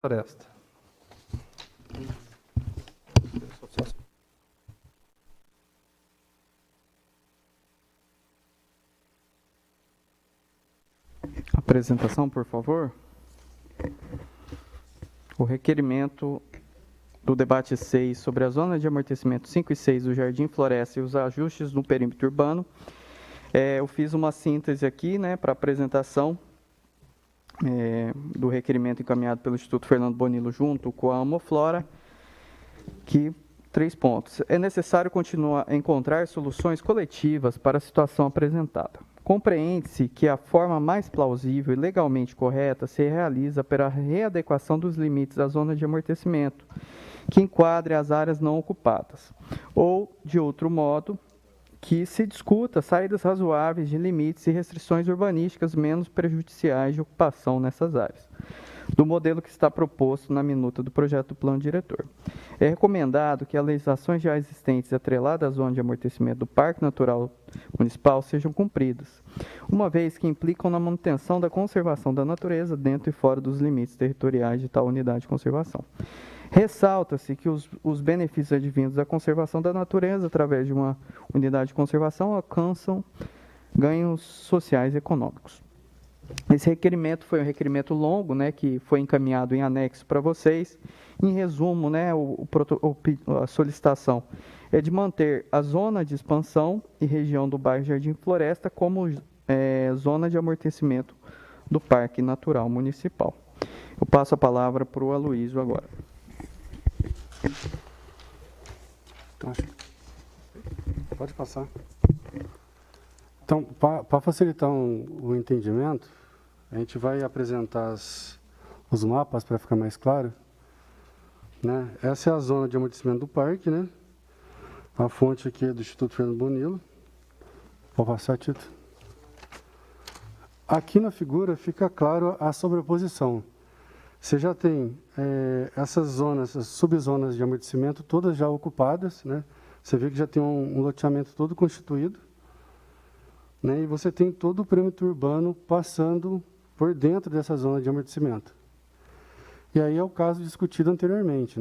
Floresta. Apresentação, por favor. O requerimento do debate 6 sobre a zona de amortecimento 5 e 6 do Jardim Floresta e os ajustes no perímetro urbano. Eu fiz uma síntese aqui, para apresentação do requerimento encaminhado pelo Instituto Fernando Bonillo junto com a Amoflora, que 3 pontos. É necessário continuar a encontrar soluções coletivas para a situação apresentada. Compreende-se que a forma mais plausível e legalmente correta se realiza pela readequação dos limites da zona de amortecimento, que enquadre as áreas não ocupadas, ou, de outro modo, que se discuta saídas razoáveis de limites e restrições urbanísticas menos prejudiciais de ocupação nessas áreas, do modelo que está proposto na minuta do projeto do plano diretor. É recomendado que as legislações já existentes atreladas à zona de amortecimento do Parque Natural Municipal sejam cumpridas, uma vez que implicam na manutenção da conservação da natureza dentro e fora dos limites territoriais de tal unidade de conservação. Ressalta-se que os benefícios advindos da conservação da natureza através de uma unidade de conservação alcançam ganhos sociais e econômicos. Esse requerimento foi um requerimento longo, que foi encaminhado em anexo para vocês. Em resumo, a solicitação é de manter a zona de expansão e região do bairro Jardim Floresta como zona de amortecimento do Parque Natural Municipal. Eu passo a palavra para o Aloysio agora. Então, pode passar. Então, para facilitar o entendimento, a gente vai apresentar os mapas para ficar mais claro. Essa é a zona de amortecimento do parque, A fonte aqui é do Instituto Fernando Bonillo. Pode passar, Tito. Aqui na figura fica claro a sobreposição. Você já tem essas zonas, as subzonas de amortecimento, todas já ocupadas, Você vê que já tem um loteamento todo constituído, E você tem todo o perímetro urbano passando por dentro dessa zona de amortecimento. E aí é o caso discutido anteriormente,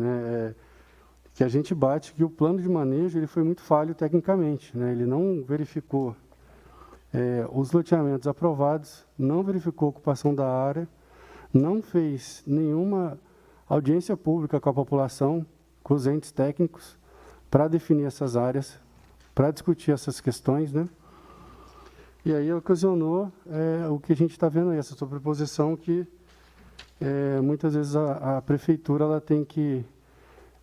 que a gente bate que o plano de manejo ele foi muito falho tecnicamente, Ele não verificou os loteamentos aprovados, não verificou a ocupação da área, não fez nenhuma audiência pública com a população, com os entes técnicos, para definir essas áreas, para discutir essas questões, E aí ocasionou o que a gente está vendo aí, essa sobreposição que muitas vezes a prefeitura ela tem que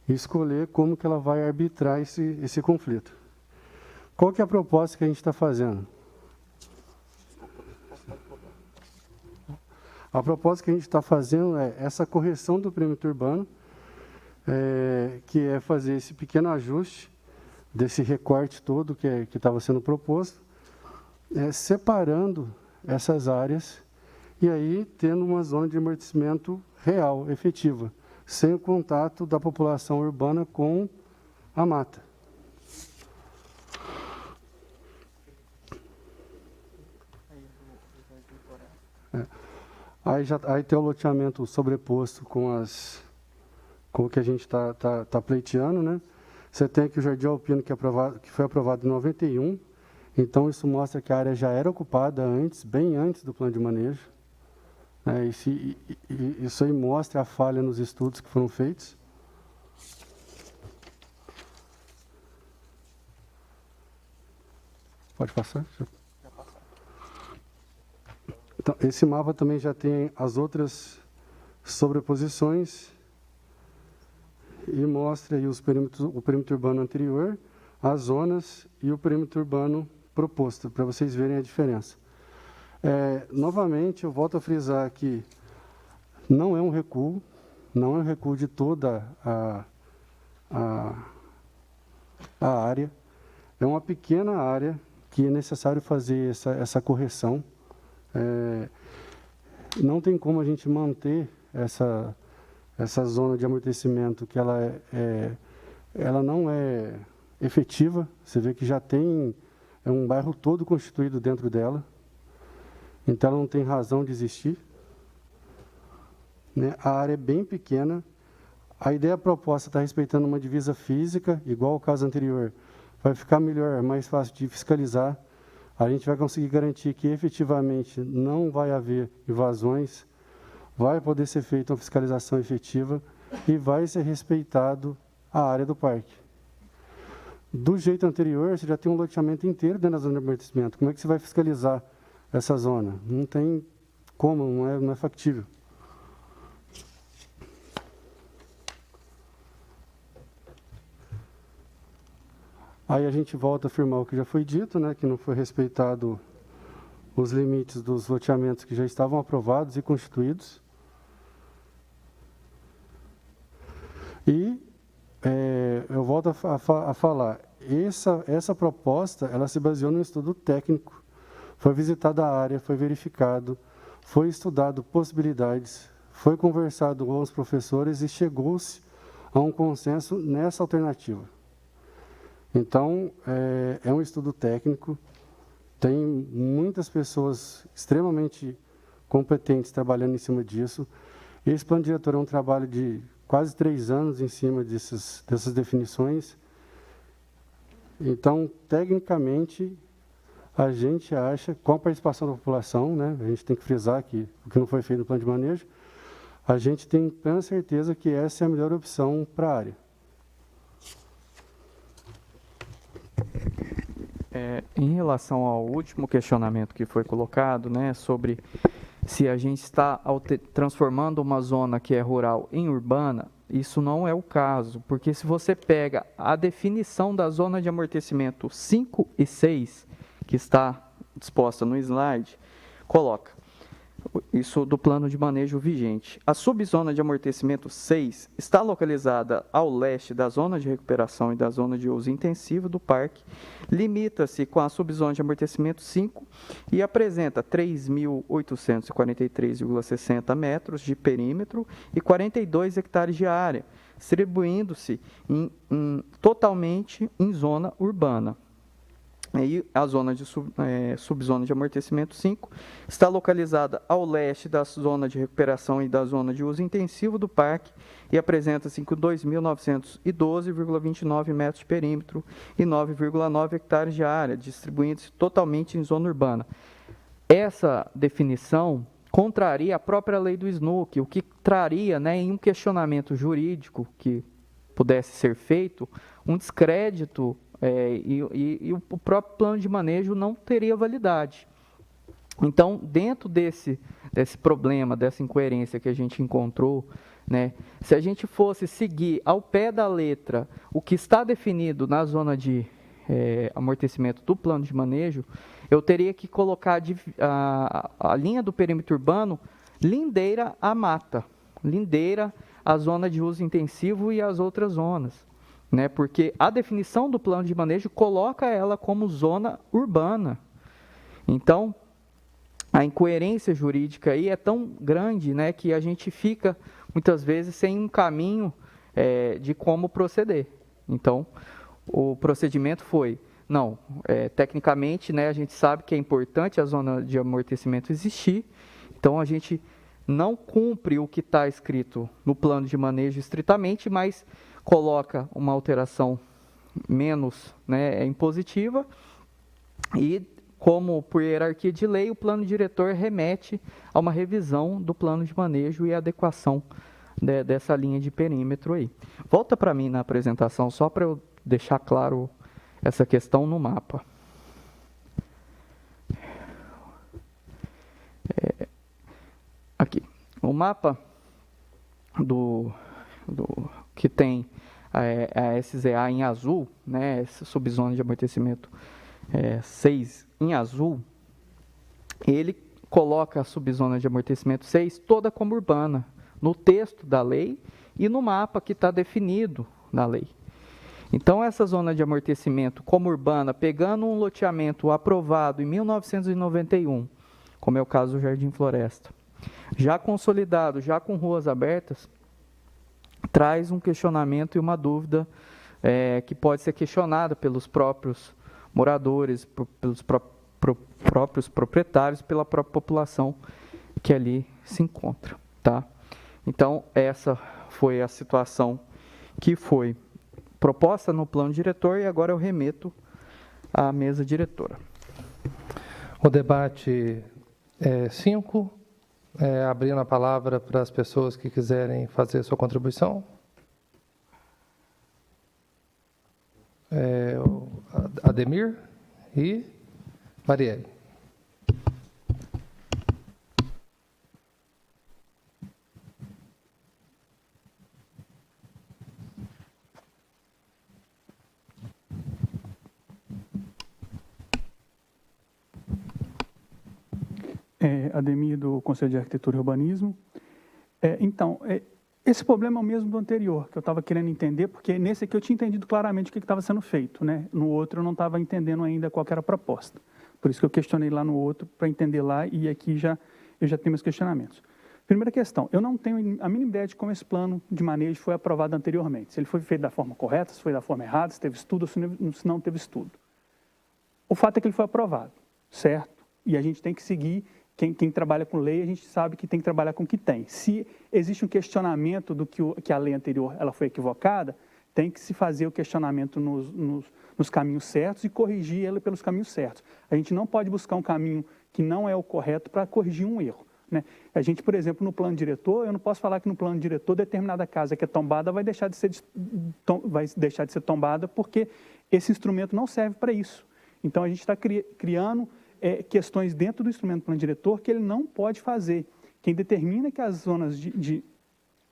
escolher como que ela vai arbitrar esse conflito. Qual que é a proposta que a gente está fazendo? A proposta que a gente está fazendo é essa correção do perímetro urbano, que é fazer esse pequeno ajuste desse recorte todo que estava sendo proposto, separando essas áreas e aí tendo uma zona de amortecimento real, efetiva, sem o contato da população urbana com a mata. Aí tem o loteamento sobreposto com o que a gente está pleiteando, Você tem aqui o Jardim Alpino que foi aprovado em 91, então isso mostra que a área já era ocupada antes, bem antes do plano de manejo. Isso aí mostra a falha nos estudos que foram feitos. Pode passar? Então, esse mapa também já tem as outras sobreposições e mostra aí o perímetro urbano anterior, as zonas e o perímetro urbano proposto, para vocês verem a diferença. Novamente, eu volto a frisar que não é um recuo de toda a área, é uma pequena área que é necessário fazer essa correção. Não tem como a gente manter essa zona de amortecimento que ela não é efetiva. Você vê que já tem um bairro todo constituído dentro dela, então ela não tem razão de existir. né? A área é bem pequena. A ideia proposta está respeitando uma divisa física, igual ao caso anterior. Vai ficar melhor, mais fácil de fiscalizar. A gente vai conseguir garantir que efetivamente não vai haver invasões, vai poder ser feita uma fiscalização efetiva e vai ser respeitado a área do parque. Do jeito anterior, você já tem um loteamento inteiro dentro da zona de amortecimento. Como é que você vai fiscalizar essa zona? Não tem como, não é factível. Aí a gente volta a afirmar o que já foi dito, né, que não foi respeitado os limites dos loteamentos que já estavam aprovados e constituídos. E eu volto a falar, essa proposta, ela se baseou num estudo técnico, foi visitada a área, foi verificado, foi estudado possibilidades, foi conversado com os professores e chegou-se a um consenso nessa alternativa. Então, é um estudo técnico, tem muitas pessoas extremamente competentes trabalhando em cima disso. Esse plano diretor é um trabalho de quase 3 anos em cima dessas definições. Então, tecnicamente, a gente acha, com a participação da população, né, a gente tem que frisar que o que não foi feito no plano de manejo, a gente tem plena certeza que essa é a melhor opção para a área. Em relação ao último questionamento que foi colocado, né, sobre se a gente está transformando uma zona que é rural em urbana, isso não é o caso, porque se você pega a definição da zona de amortecimento 5 e 6, que está disposta no slide, coloca isso do plano de manejo vigente. A subzona de amortecimento 6 está localizada ao leste da zona de recuperação e da zona de uso intensivo do parque, limita-se com a subzona de amortecimento 5 e apresenta 3.843,60 metros de perímetro e 42 hectares de área, distribuindo-se totalmente em zona urbana. E a zona de subzona de amortecimento 5 está localizada ao leste da zona de recuperação e da zona de uso intensivo do parque e apresenta-se com 2.912,29 metros de perímetro e 9,9 hectares de área, distribuindo-se totalmente em zona urbana. Essa definição contraria a própria lei do SNUC, o que traria, né, em um questionamento jurídico que pudesse ser feito, um descrédito e o próprio plano de manejo não teria validade. Então, dentro desse problema, dessa incoerência que a gente encontrou, né, se a gente fosse seguir ao pé da letra o que está definido na zona de amortecimento do plano de manejo, eu teria que colocar a linha do perímetro urbano lindeira à mata, lindeira à zona de uso intensivo e às outras zonas. Né, porque a definição do plano de manejo coloca ela como zona urbana. Então, a incoerência jurídica aí é tão grande, né, que a gente fica, muitas vezes, sem um caminho de como proceder. Então, o procedimento foi, tecnicamente, né, a gente sabe que é importante a zona de amortecimento existir, então a gente não cumpre o que está escrito no plano de manejo estritamente, mas coloca uma alteração menos, né, impositiva e, como por hierarquia de lei, o plano diretor remete a uma revisão do plano de manejo e adequação dessa linha de perímetro aí. Volta para mim na apresentação, só para eu deixar claro essa questão no mapa. Aqui, o mapa que tem a SZA em azul, né, essa subzona de amortecimento 6 em azul, ele coloca a subzona de amortecimento 6 toda como urbana, no texto da lei e no mapa que está definido na lei. Então, essa zona de amortecimento como urbana, pegando um loteamento aprovado em 1991, como é o caso do Jardim Floresta, já consolidado, já com ruas abertas, traz um questionamento e uma dúvida que pode ser questionada pelos próprios moradores, pelos próprios proprietários, pela própria população que ali se encontra. Tá? Então, essa foi a situação que foi proposta no plano diretor e agora eu remeto à mesa diretora. O debate é 5. Abrindo a palavra para as pessoas que quiserem fazer sua contribuição. Ademir e Marielle. Ademir, do Conselho de Arquitetura e Urbanismo. Então, esse problema é o mesmo do anterior, que eu estava querendo entender, porque nesse aqui eu tinha entendido claramente o que estava sendo feito, né? No outro eu não estava entendendo ainda qual era a proposta. Por isso que eu questionei lá no outro, para entender lá, e aqui eu já tenho meus questionamentos. Primeira questão, eu não tenho a mínima ideia de como esse plano de manejo foi aprovado anteriormente. Se ele foi feito da forma correta, se foi da forma errada, se teve estudo ou se não teve estudo. O fato é que ele foi aprovado, certo? E a gente tem que seguir. Quem trabalha com lei, a gente sabe que tem que trabalhar com o que tem. Se existe um questionamento do que a lei anterior ela foi equivocada, tem que se fazer o questionamento nos caminhos certos e corrigir ela pelos caminhos certos. A gente não pode buscar um caminho que não é o correto para corrigir um erro, né? A gente, por exemplo, no plano diretor, eu não posso falar que no plano diretor determinada casa que é tombada vai deixar de ser tombada porque esse instrumento não serve para isso. Então, a gente está criando questões dentro do instrumento plano diretor que ele não pode fazer. Quem determina que as zonas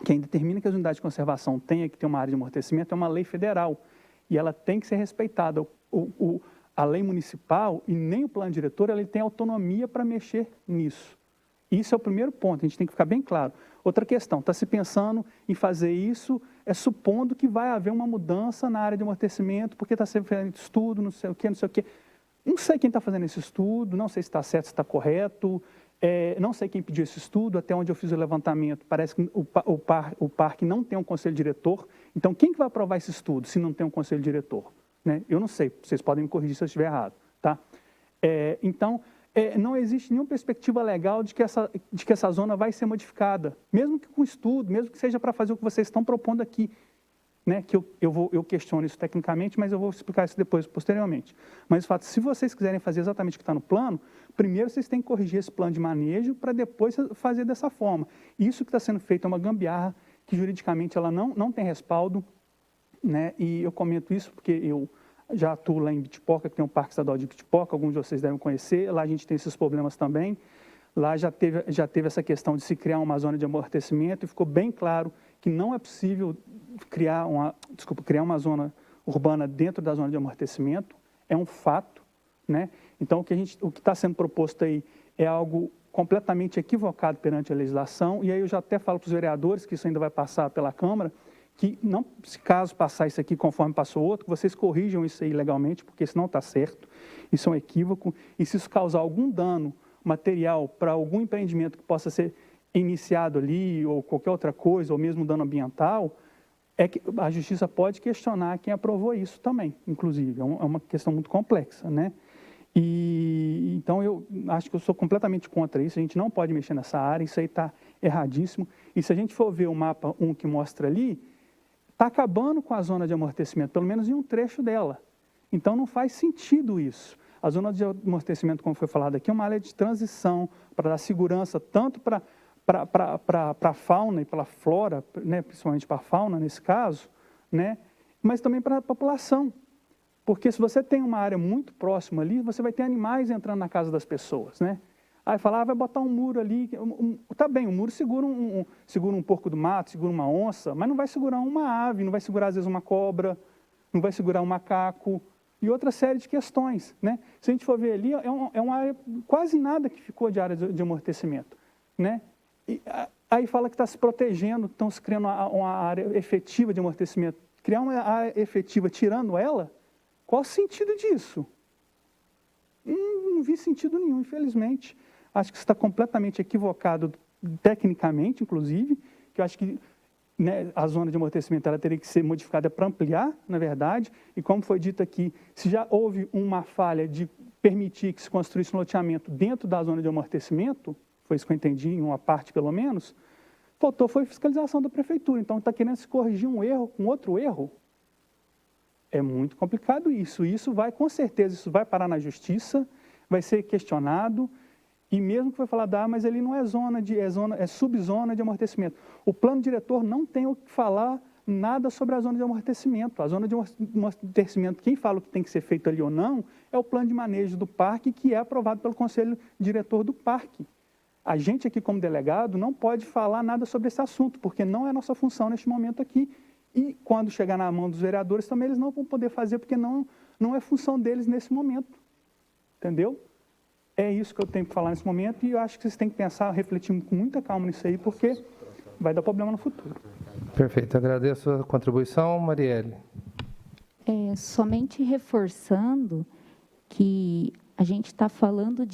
quem determina que as unidades de conservação tenham que ter uma área de amortecimento é uma lei federal e ela tem que ser respeitada. A lei municipal e nem o plano diretor ele tem autonomia para mexer nisso. Isso é o primeiro ponto, a gente tem que ficar bem claro. Outra questão, está se pensando em fazer isso, supondo que vai haver uma mudança na área de amortecimento, porque está sendo feito estudo, não sei o quê, não sei o quê. Não sei quem está fazendo esse estudo, não sei se está certo, se está correto, não sei quem pediu esse estudo, até onde eu fiz o levantamento, parece que o parque não tem um conselho diretor, então quem que vai aprovar esse estudo se não tem um conselho diretor? Né? Eu não sei, vocês podem me corrigir se eu estiver errado. Tá? Então, não existe nenhuma perspectiva legal de que essa zona vai ser modificada, mesmo que com estudo, mesmo que seja para fazer o que vocês estão propondo aqui. Né, que eu questiono isso tecnicamente, mas eu vou explicar isso depois, posteriormente. Mas o fato, se vocês quiserem fazer exatamente o que está no plano, primeiro vocês têm que corrigir esse plano de manejo para depois fazer dessa forma. Isso que está sendo feito é uma gambiarra que juridicamente ela não tem respaldo, né, e eu comento isso porque eu já atuo lá em Bitipoca, que tem um Parque Estadual de Bitipoca, alguns de vocês devem conhecer, lá a gente tem esses problemas também. Lá já teve essa questão de se criar uma zona de amortecimento e ficou bem claro que não é possível criar uma zona urbana dentro da zona de amortecimento, é um fato, né? Então, o que está sendo proposto aí é algo completamente equivocado perante a legislação, e aí eu já até falo para os vereadores, que isso ainda vai passar pela Câmara, que não, se caso passar isso aqui conforme passou outro, vocês corrijam isso aí legalmente, porque isso não está certo, isso é um equívoco, e se isso causar algum dano material para algum empreendimento que possa ser iniciado ali, ou qualquer outra coisa, ou mesmo dano ambiental, que a Justiça pode questionar quem aprovou isso também, inclusive. É uma questão muito complexa, né? E então eu acho que eu sou completamente contra isso, a gente não pode mexer nessa área, isso aí está erradíssimo. E se a gente for ver o mapa 1 que mostra ali, está acabando com a zona de amortecimento, pelo menos em um trecho dela. Então não faz sentido isso. A zona de amortecimento, como foi falado aqui, é uma área de transição para dar segurança tanto para a fauna e para a flora, né, principalmente para a fauna nesse caso, né, mas também para a população. Porque se você tem uma área muito próxima ali, você vai ter animais entrando na casa das pessoas, né? Aí fala, vai botar um muro ali, tá bem, o muro segura um porco do mato, segura uma onça, mas não vai segurar uma ave, não vai segurar às vezes uma cobra, não vai segurar um macaco e outra série de questões, né? Se a gente for ver ali, é uma área, quase nada que ficou de área de amortecimento, né? E aí fala que está se protegendo, estão se criando uma área efetiva de amortecimento. Criar uma área efetiva tirando ela, qual o sentido disso? Não vi sentido nenhum, infelizmente. Acho que está completamente equivocado, tecnicamente, inclusive, que eu acho que, né, a zona de amortecimento ela teria que ser modificada para ampliar, na verdade, e como foi dito aqui, se já houve uma falha de permitir que se construísse um loteamento dentro da zona de amortecimento, foi isso que eu entendi, em uma parte pelo menos, faltou foi fiscalização da prefeitura. Então, está querendo se corrigir um erro com outro erro? É muito complicado isso. Isso vai, com certeza, isso vai parar na justiça, vai ser questionado, e mesmo que vai falar, mas ele não é é subzona de amortecimento. O plano diretor não tem o que falar nada sobre a zona de amortecimento. A zona de amortecimento, quem fala o que tem que ser feito ali ou não, é o plano de manejo do parque, que é aprovado pelo conselho diretor do parque. A gente aqui, como delegado, não pode falar nada sobre esse assunto, porque não é nossa função neste momento aqui. E quando chegar na mão dos vereadores, também eles não vão poder fazer, porque não é função deles nesse momento. Entendeu? É isso que eu tenho para falar nesse momento, e eu acho que vocês têm que pensar, refletir com muita calma nisso aí, porque vai dar problema no futuro. Perfeito, agradeço a contribuição. Marielle. Somente reforçando que a gente está falando de